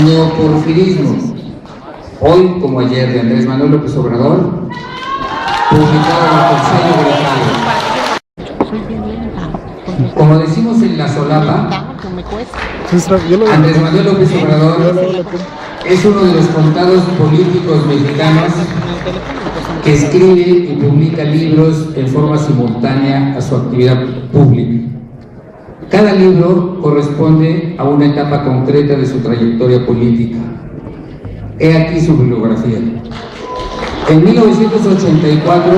Neoporfirismo, hoy como ayer, de Andrés Manuel López Obrador, publicado en el sello Grijalvo. Como decimos en la solapa, Andrés Manuel López Obrador es uno de los contados políticos mexicanos que escribe y publica libros en forma simultánea a su actividad pública. Cada libro corresponde a una etapa concreta de su trayectoria política. He aquí su bibliografía. En 1984,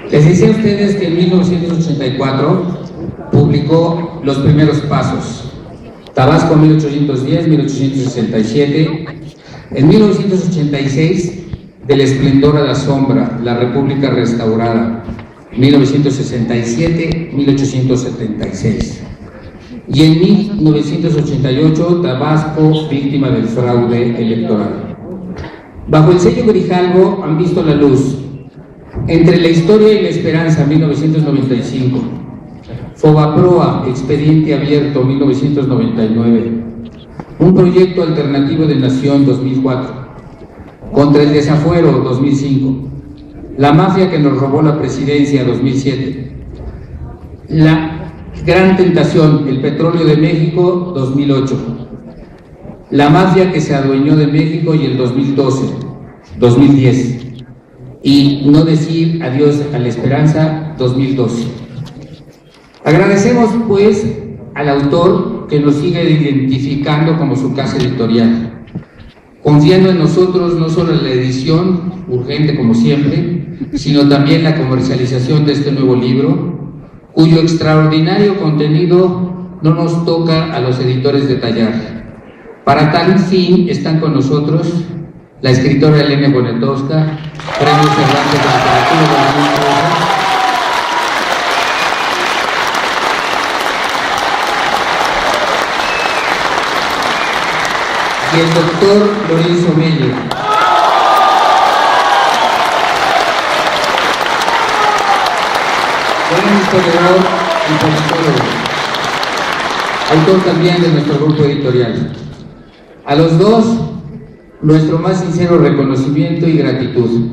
les decía a ustedes que en 1984 publicó Los Primeros Pasos, Tabasco 1810-1867, en 1986 Del Esplendor a la Sombra, La República Restaurada, 1967-1876, y en 1988 Tabasco, Víctima del Fraude Electoral. Bajo el sello Grijalvo han visto la luz Entre la Historia y la Esperanza, 1995, Fobaproa, Expediente Abierto, 1999, Un Proyecto Alternativo de Nación, 2004, Contra el Desafuero, 2005, La Mafia que nos robó la presidencia, 2007, La Gran Tentación, El Petróleo de México, 2008, La Mafia que se adueñó de México y el 2010, y No decir adiós a la esperanza, 2012. Agradecemos pues al autor que nos sigue identificando como su casa editorial, confiando en nosotros no solo en la edición, urgente como siempre, sino también la comercialización de este nuevo libro, cuyo extraordinario contenido no nos toca a los editores detallar. Para tal fin están con nosotros la escritora Elena Poniatowska, Premio Cervantes de Literatura 2013, y el doctor Lorenzo Meyer, gran historiador y politólogo, autor también de nuestro grupo editorial. A los dos, nuestro más sincero reconocimiento y gratitud.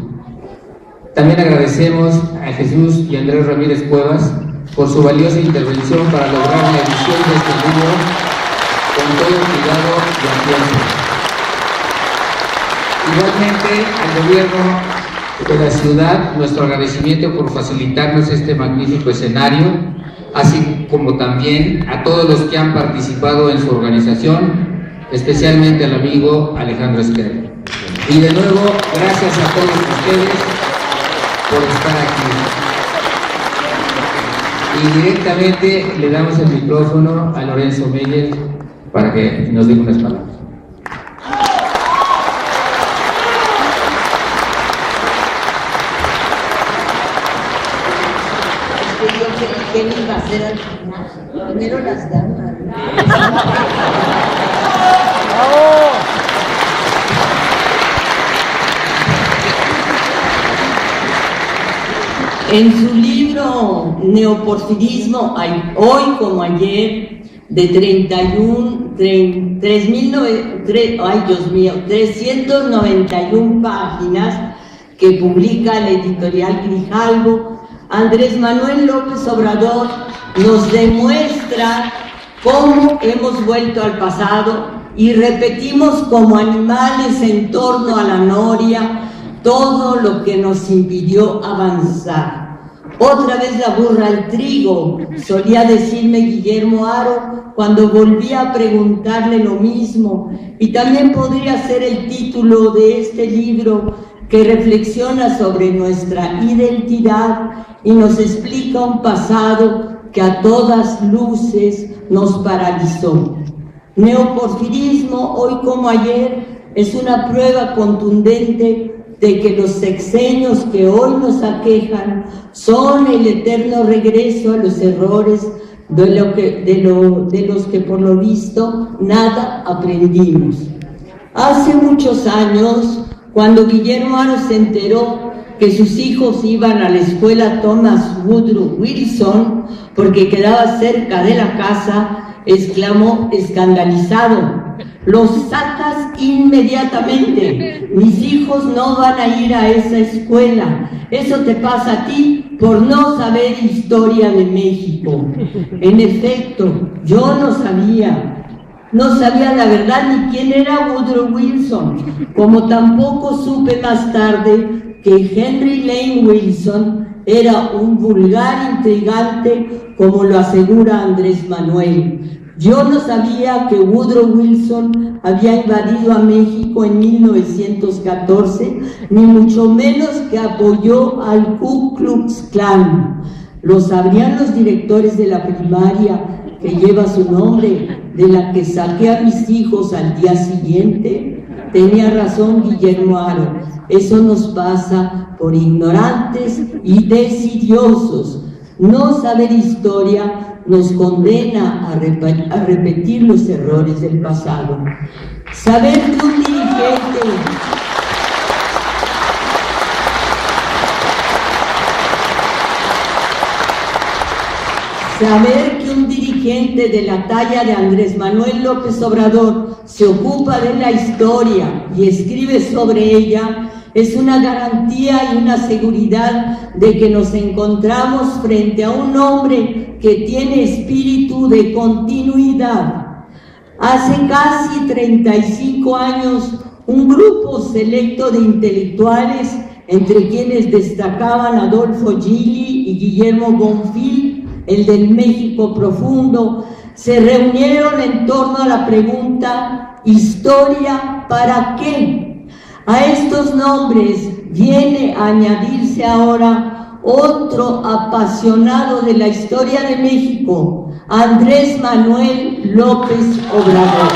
También agradecemos a Jesús y Andrés Ramírez Cuevas por su valiosa intervención para lograr la edición de este libro con todo cuidado y ambiente. Igualmente al gobierno de la ciudad, nuestro agradecimiento por facilitarnos este magnífico escenario, así como también a todos los que han participado en su organización, especialmente al amigo Alejandro Esquerra. Y de nuevo, gracias a todos ustedes por estar aquí. Y directamente le damos el micrófono a Lorenzo Meyer para que nos diga unas palabras. ¿Qué le iba a hacer al final? Primero las damas. En su libro Neoporfirismo, hoy como ayer, de 391 páginas que publica la editorial Grijalvo, Andrés Manuel López Obrador nos demuestra cómo hemos vuelto al pasado y repetimos como animales en torno a la noria todo lo que nos impidió avanzar. Otra vez la burra al trigo, solía decirme Guillermo Haro cuando volvía a preguntarle lo mismo, y también podría ser el título de este libro que reflexiona sobre nuestra identidad y nos explica un pasado que a todas luces nos paralizó. Neoporfirismo, hoy como ayer, es una prueba contundente de que los sexenios que hoy nos aquejan son el eterno regreso a los errores de los que por lo visto nada aprendimos. Hace muchos años, cuando Guillermo Haro se enteró que sus hijos iban a la escuela Thomas Woodrow Wilson porque quedaba cerca de la casa, exclamó escandalizado: «Los sacas inmediatamente, mis hijos no van a ir a esa escuela, eso te pasa a ti por no saber historia de México». En efecto, yo no sabía la verdad ni quién era Woodrow Wilson, como tampoco supe más tarde que Henry Lane Wilson era un vulgar intrigante, como lo asegura Andrés Manuel. Yo no sabía que Woodrow Wilson había invadido a México en 1914, ni mucho menos que apoyó al Ku Klux Klan. Lo sabrían los directores de la primaria que lleva su nombre, de la que saqué a mis hijos al día siguiente. Tenía razón Guillermo Haro, eso nos pasa por ignorantes y desidiosos. No saber historia nos condena a repetir los errores del pasado. Saber que un dirigente de la talla de Andrés Manuel López Obrador se ocupa de la historia y escribe sobre ella es una garantía y una seguridad de que nos encontramos frente a un hombre que tiene espíritu de continuidad. Hace casi 35 años, un grupo selecto de intelectuales, entre quienes destacaban Adolfo Gili y Guillermo Bonfil, el del México profundo, se reunieron en torno a la pregunta: ¿historia para qué? A estos nombres viene a añadirse ahora otro apasionado de la historia de México, Andrés Manuel López Obrador.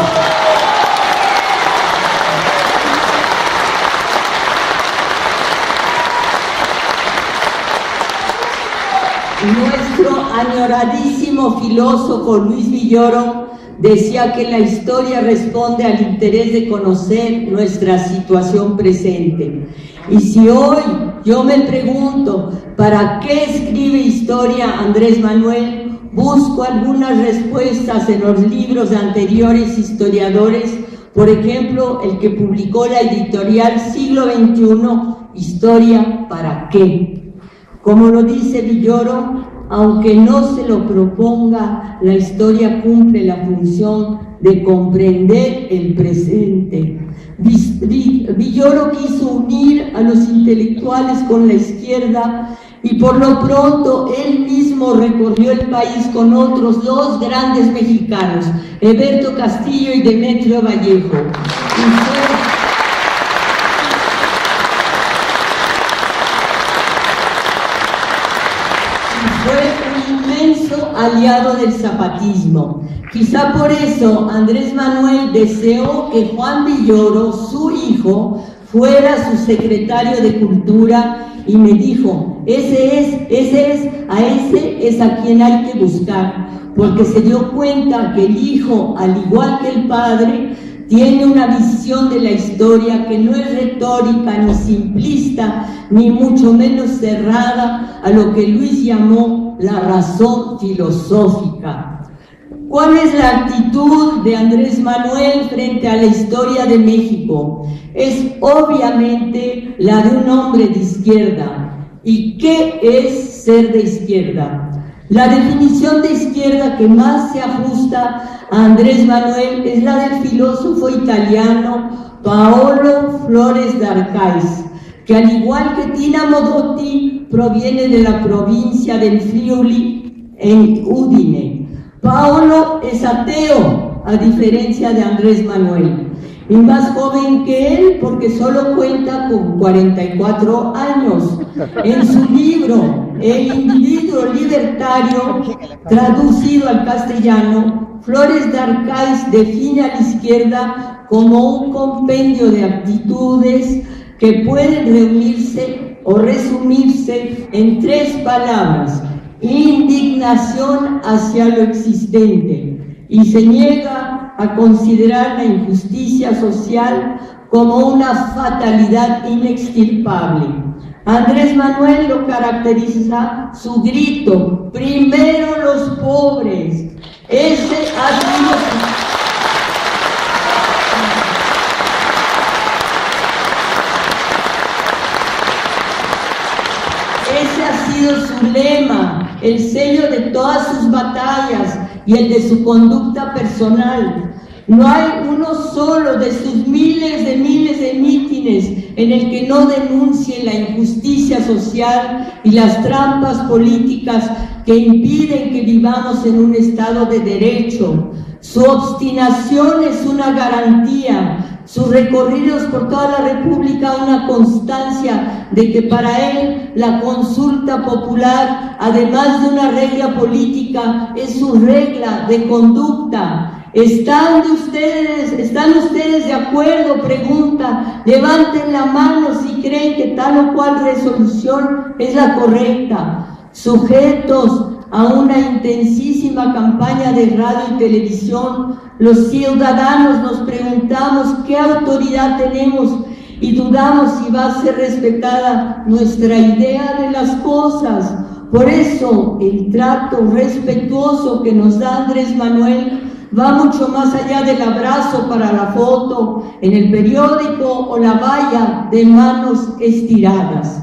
Nuestro añoradísimo filósofo Luis Villoro decía que la historia responde al interés de conocer nuestra situación presente. Y si hoy yo me pregunto ¿para qué escribe historia Andrés Manuel?, busco algunas respuestas en los libros de anteriores historiadores, por ejemplo, el que publicó la editorial Siglo XXI, ¿Historia para qué? Como lo dice Villoro, aunque no se lo proponga, la historia cumple la función de comprender el presente. Villoro quiso unir a los intelectuales con la izquierda y por lo pronto él mismo recorrió el país con otros dos grandes mexicanos, Heberto Castillo y Demetrio Vallejo. Aliado del zapatismo. Quizá por eso Andrés Manuel deseó que Juan Villoro, su hijo, fuera su secretario de Cultura y me dijo, ese es a quien hay que buscar, porque se dio cuenta que el hijo, al igual que el padre, tiene una visión de la historia que no es retórica ni simplista, ni mucho menos cerrada a lo que Luis llamó la razón filosófica. ¿Cuál es la actitud de Andrés Manuel frente a la historia de México? Es obviamente la de un hombre de izquierda. ¿Y qué es ser de izquierda? La definición de izquierda que más se ajusta a Andrés Manuel es la del filósofo italiano Paolo Flores d'Arcais, que al igual que Tina Modotti proviene de la provincia del Friuli en Udine. Paolo es ateo, a diferencia de Andrés Manuel, y más joven que él porque solo cuenta con 44 años. En su libro El individuo libertario, traducido al castellano, Flores d'Arcais define a la izquierda como un compendio de actitudes que pueden reunirse o resumirse en 3 palabras: indignación hacia lo existente, y se niega a considerar la injusticia social como una fatalidad inextirpable. Andrés Manuel lo caracteriza su grito: primero los pobres. Ese ha sido su lema, el sello de todas sus batallas y el de su conducta personal. No hay uno solo de sus miles de mítines en el que no denuncie la injusticia social y las trampas políticas que impiden que vivamos en un Estado de derecho. Su obstinación es una garantía, sus recorridos por toda la República una constancia de que para él la consulta popular, además de una regla política, es su regla de conducta. ¿Están ustedes de acuerdo? Pregunta. Levanten la mano si creen que tal o cual resolución es la correcta. Sujetos a una intensísima campaña de radio y televisión, los ciudadanos nos preguntamos qué autoridad tenemos y dudamos si va a ser respetada nuestra idea de las cosas. Por eso el trato respetuoso que nos da Andrés Manuel va mucho más allá del abrazo para la foto en el periódico o la valla de manos estiradas.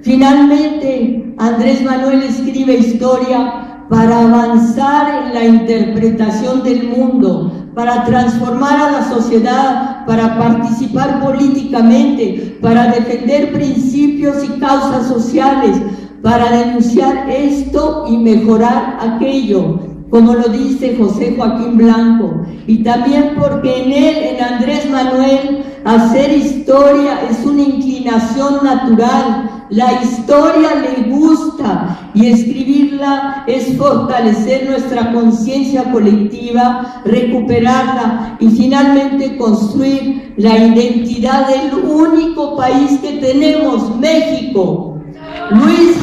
Finalmente, Andrés Manuel escribe historia para avanzar en la interpretación del mundo, para transformar a la sociedad, para participar políticamente, para defender principios y causas sociales, para denunciar esto y mejorar aquello, como lo dice José Joaquín Blanco, y también porque en él, en Andrés Manuel, hacer historia es una inclinación natural. La historia le gusta y escribirla es fortalecer nuestra conciencia colectiva, recuperarla y finalmente construir la identidad del único país que tenemos, México. Luis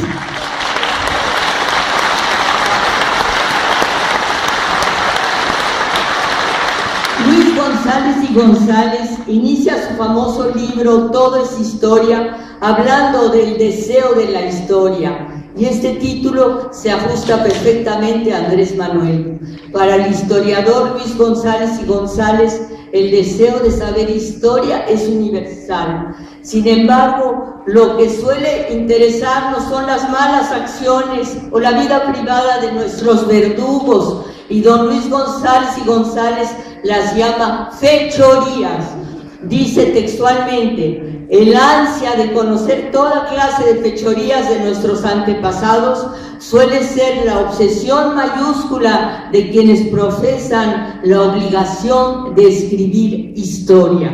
González inicia su famoso libro Todo es Historia, hablando del deseo de la historia, y este título se ajusta perfectamente a Andrés Manuel. Para el historiador Luis González y González, el deseo de saber historia es universal. Sin embargo, lo que suele interesarnos son las malas acciones o la vida privada de nuestros verdugos, y don Luis González y González las llama fechorías. Dice textualmente: el ansia de conocer toda clase de fechorías de nuestros antepasados suele ser la obsesión mayúscula de quienes profesan la obligación de escribir historia.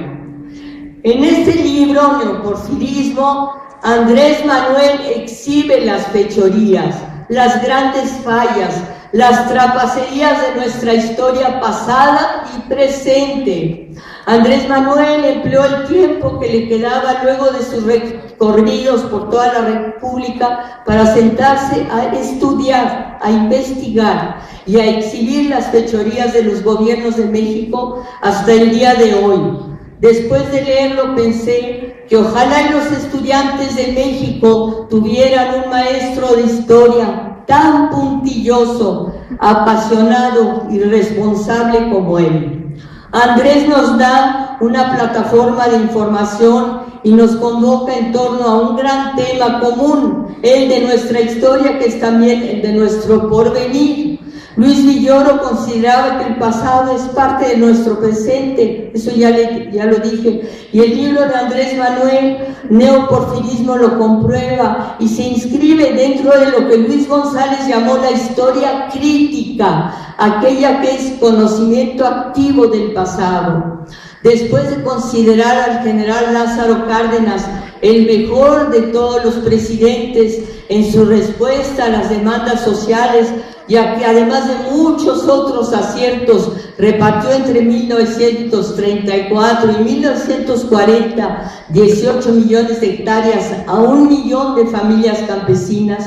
En este libro, Neoporfirismo, Andrés Manuel exhibe las fechorías, las grandes fallas, las trapacerías de nuestra historia pasada y presente. Andrés Manuel empleó el tiempo que le quedaba luego de sus recorridos por toda la República para sentarse a estudiar, a investigar y a exhibir las fechorías de los gobiernos de México hasta el día de hoy. Después de leerlo pensé que ojalá los estudiantes de México tuvieran un maestro de historia tan puntilloso, apasionado y responsable como él. Andrés nos da una plataforma de información y nos convoca en torno a un gran tema común, el de nuestra historia, que es también el de nuestro porvenir. Luis Villoro consideraba que el pasado es parte de nuestro presente, eso ya lo dije, y el libro de Andrés Manuel, Neoporfirismo, lo comprueba y se inscribe dentro de lo que Luis González llamó la historia crítica, aquella que es conocimiento activo del pasado. Después de considerar al general Lázaro Cárdenas el mejor de todos los presidentes en su respuesta a las demandas sociales, ya que además de muchos otros aciertos, repartió entre 1934 y 1940 18 millones de hectáreas a 1 millón de familias campesinas.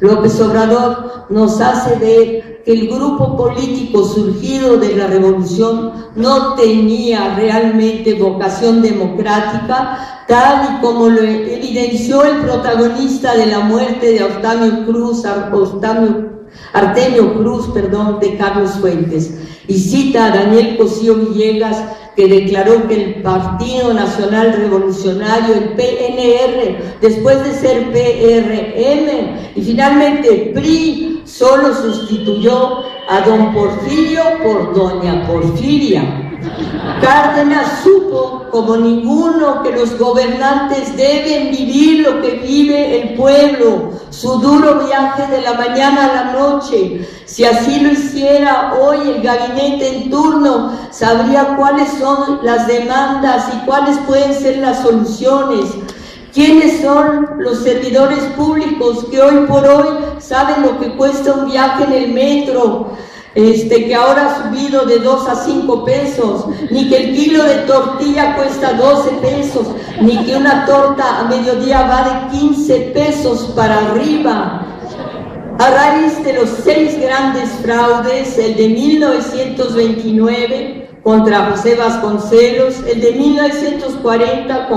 López Obrador nos hace ver que el grupo político surgido de la revolución no tenía realmente vocación democrática, tal y como lo evidenció el protagonista de la muerte de Artemio Cruz, de Carlos Fuentes, y cita a Daniel Cosío Villegas, que declaró que el Partido Nacional Revolucionario, el PNR, después de ser PRM y finalmente PRI, solo sustituyó a don Porfirio por doña Porfiria. Cárdenas supo, como ninguno, que los gobernantes deben vivir lo que vive el pueblo, su duro viaje de la mañana a la noche. Si así lo hiciera hoy el gabinete en turno, sabría cuáles son las demandas y cuáles pueden ser las soluciones. ¿Quiénes son los servidores públicos que hoy por hoy saben lo que cuesta un viaje en el metro? Que ahora ha subido de 2 a 5 pesos, ni que el kilo de tortilla cuesta 12 pesos, ni que una torta a mediodía va de 15 pesos para arriba. A raíz de los 6 grandes fraudes, el de 1929 contra José Vasconcelos, el de 1940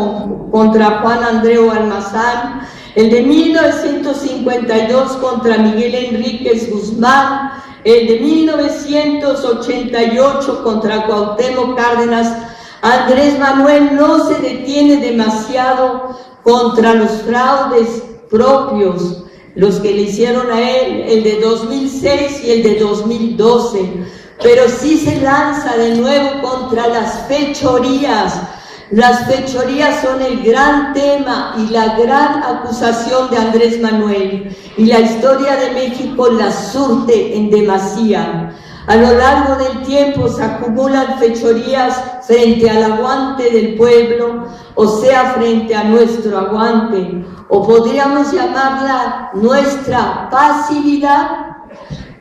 contra Juan Andreu Almazán, el de 1952 contra Miguel Enríquez Guzmán, el de 1988 contra Cuauhtémoc Cárdenas, Andrés Manuel no se detiene demasiado contra los fraudes propios, los que le hicieron a él, el de 2006 y el de 2012, pero sí se lanza de nuevo contra las fechorías. Las fechorías son el gran tema y la gran acusación de Andrés Manuel, y la historia de México las surte en demasía. A lo largo del tiempo se acumulan fechorías frente al aguante del pueblo, o sea, frente a nuestro aguante, o podríamos llamarla nuestra pasividad.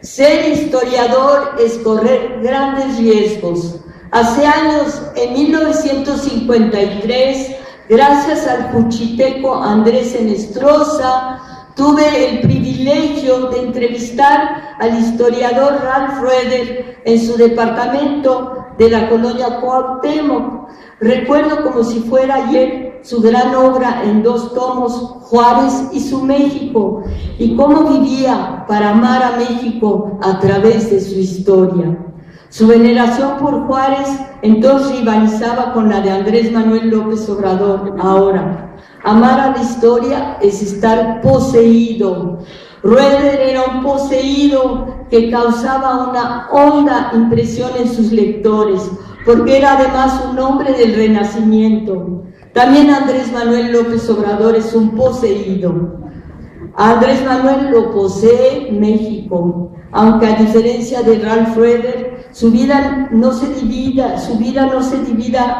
Ser historiador es correr grandes riesgos. Hace años, en 1953, gracias al juchiteco Andrés Enestrosa, tuve el privilegio de entrevistar al historiador Ralph Roeder en su departamento de la colonia Cuauhtémoc. Recuerdo como si fuera ayer su gran obra en 2 tomos, Juárez y su México, y cómo vivía para amar a México a través de su historia. Su veneración por Juárez entonces rivalizaba con la de Andrés Manuel López Obrador ahora. Amar a la historia es estar poseído. Roeder era un poseído que causaba una honda impresión en sus lectores, porque era además un hombre del Renacimiento. También Andrés Manuel López Obrador es un poseído. A Andrés Manuel lo posee México, aunque a diferencia de Ralph Roeder, su vida no se divida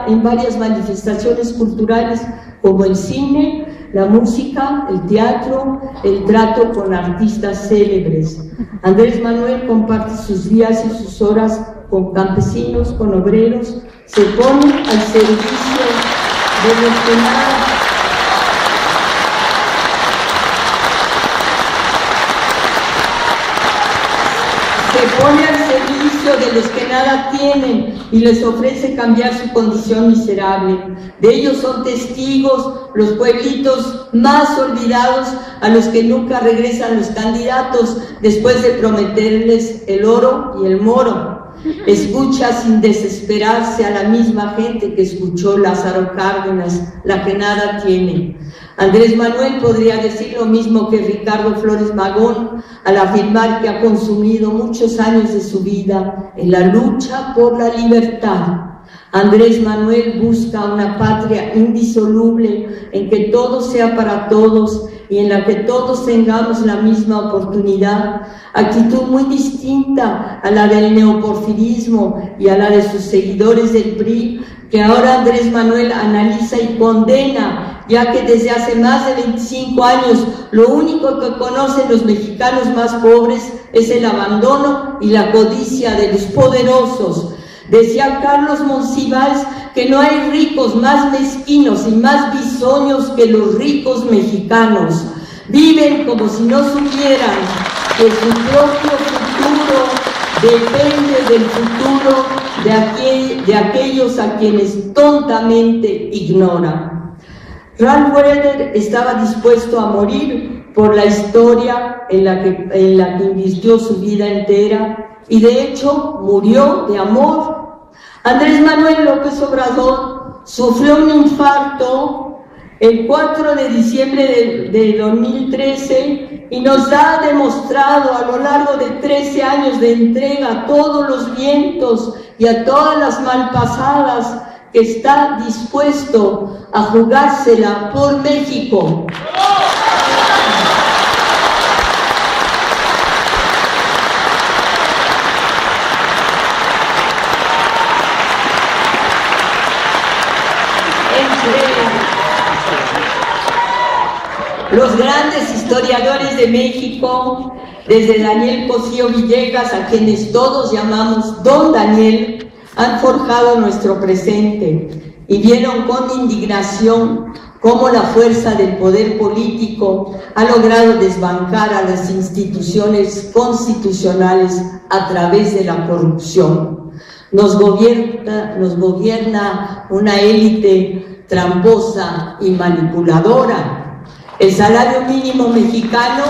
en varias manifestaciones culturales como el cine, la música, el teatro, el trato con artistas célebres. Andrés Manuel comparte sus días y sus horas con campesinos, con obreros, se pone al servicio de los que nada tienen y les ofrece cambiar su condición miserable. De ellos son testigos los pueblitos más olvidados, a los que nunca regresan los candidatos después de prometerles el oro y el moro. Escucha sin desesperarse a la misma gente que escuchó Lázaro Cárdenas, la que nada tiene. Andrés Manuel podría decir lo mismo que Ricardo Flores Magón al afirmar que ha consumido muchos años de su vida en la lucha por la libertad. Andrés Manuel busca una patria indisoluble en que todo sea para todos y en la que todos tengamos la misma oportunidad, actitud muy distinta a la del neoporfirismo y a la de sus seguidores del PRI, que ahora Andrés Manuel analiza y condena, ya que desde hace más de 25 años lo único que conocen los mexicanos más pobres es el abandono y la codicia de los poderosos. Decía Carlos Monsiváis que no hay ricos más mezquinos y más bisoños que los ricos mexicanos. Viven como si no supieran que su propio futuro depende del futuro de aquellos a quienes tontamente ignoran. Ralph Waldo estaba dispuesto a morir por la historia en la que invirtió su vida entera y de hecho murió de amor. Andrés Manuel López Obrador sufrió un infarto el 4 de diciembre de 2013 y nos ha demostrado a lo largo de 13 años de entrega a todos los vientos y a todas las malpasadas que está dispuesto a jugársela por México. Los grandes historiadores de México, desde Daniel Cosío Villegas, a quienes todos llamamos Don Daniel, han forjado nuestro presente y vieron con indignación cómo la fuerza del poder político ha logrado desbancar a las instituciones constitucionales a través de la corrupción. Nos gobierna una élite tramposa y manipuladora. El salario mínimo mexicano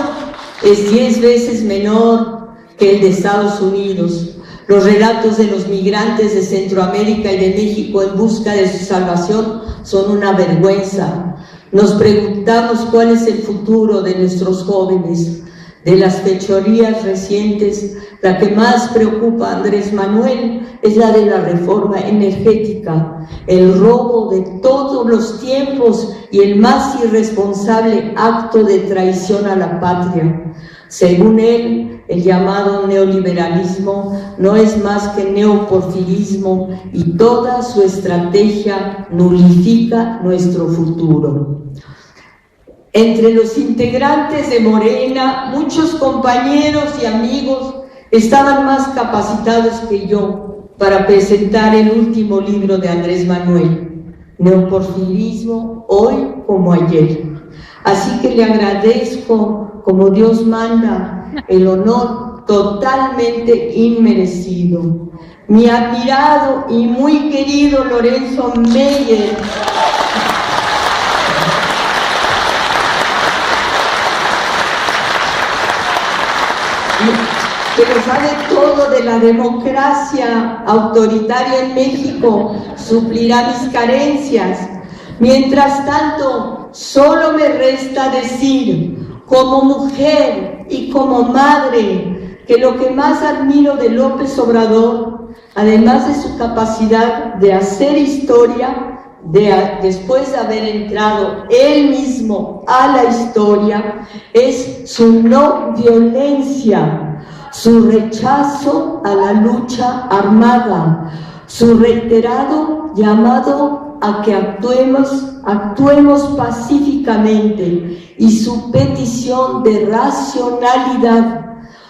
es 10 veces menor que el de Estados Unidos. Los relatos de los migrantes de Centroamérica y de México en busca de su salvación son una vergüenza. Nos preguntamos cuál es el futuro de nuestros jóvenes. De las fechorías recientes, la que más preocupa a Andrés Manuel es la de la reforma energética, el robo de todos los tiempos y el más irresponsable acto de traición a la patria. Según él, el llamado neoliberalismo no es más que neoporfirismo y toda su estrategia nulifica nuestro futuro. Entre los integrantes de Morena, muchos compañeros y amigos estaban más capacitados que yo para presentar el último libro de Andrés Manuel, Neoporfirismo, hoy como ayer. Así que le agradezco, como Dios manda, el honor totalmente inmerecido. Mi admirado y muy querido Lorenzo Meyer, que lo sabe todo de la democracia autoritaria en México, suplirá mis carencias. Mientras tanto, solo me resta decir, como mujer y como madre, que lo que más admiro de López Obrador, además de su capacidad de hacer historia, después de haber entrado él mismo a la historia, es su no violencia, su rechazo a la lucha armada, su reiterado llamado a que actuemos pacíficamente y su petición de racionalidad.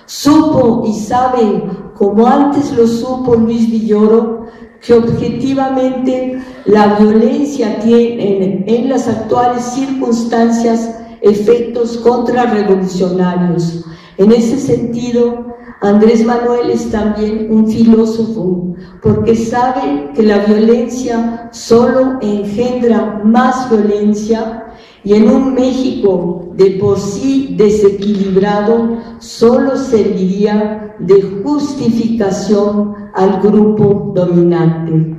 Supo y sabe, como antes lo supo Luis Villoro, que objetivamente la violencia tiene en las actuales circunstancias efectos contrarrevolucionarios. En ese sentido, Andrés Manuel es también un filósofo, porque sabe que la violencia solo engendra más violencia y en un México de por sí desequilibrado solo serviría de justificación al grupo dominante.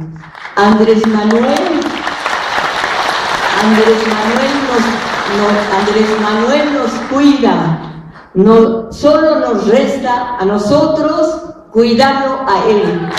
Andrés Manuel nos cuida. No, solo nos resta a nosotros cuidarlo a él.